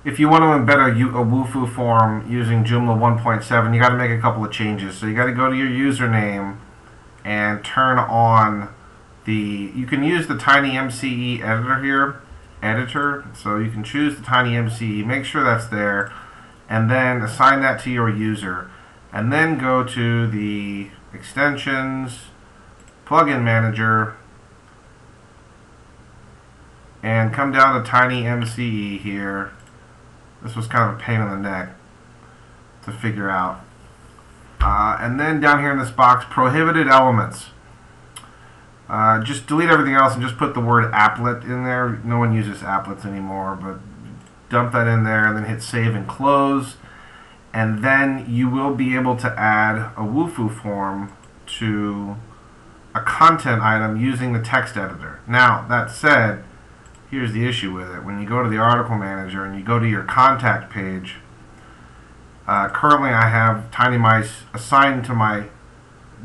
if you want to embed a Wufoo form using Joomla 1.7, you got to make a couple of changes. So you got to go to your username and turn on the. You can use the Tiny MCE editor here, So you can choose the Tiny MCE. Make sure that's there, and then assign that to your user, and then go to the extensions, plugin manager, and come down to Tiny MCE here. This was kind of a pain in the neck to figure out. And then down here in this box, prohibited elements. Just delete everything else and just put the word applet in there. No one uses applets anymore, but dump that in there and then hit save and close. And then you will be able to add a Wufoo form to a content item using the text editor. Now, that said, here's the issue with it. When you go to the article manager and you go to your contact page, currently I have Tiny Mice assigned to my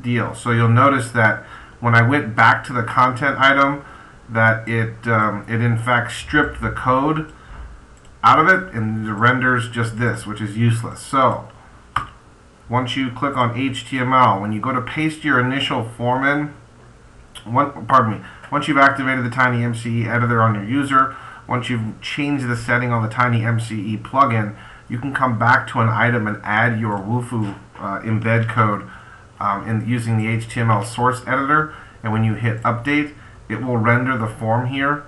deal. So you'll notice that when I went back to the content item, that it in fact stripped the code out of it and it renders just this, which is useless. So once you click on HTML, when you go to paste your initial form in, once you've activated the Tiny MCE editor on your user, once you've changed the setting on the Tiny MCE plugin, you can come back to an item and add your Wufoo embed code using the HTML source editor. And when you hit update, it will render the form here.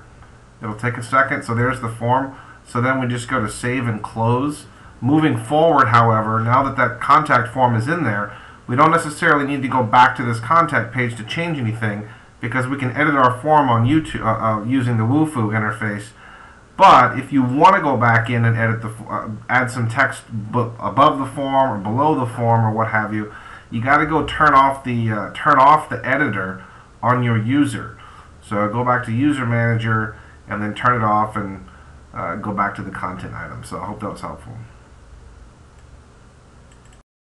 It'll take a second. So there's the form. So then we just go to save and close. Moving forward, however, now that that contact form is in there, we don't necessarily need to go back to this contact page to change anything, because we can edit our form on YouTube using the Wufoo interface. But if you want to go back in and edit add some text above the form or below the form or what have you, you got to go turn off the editor on your user. So go back to User Manager and then turn it off and go back to the content item. So I hope that was helpful.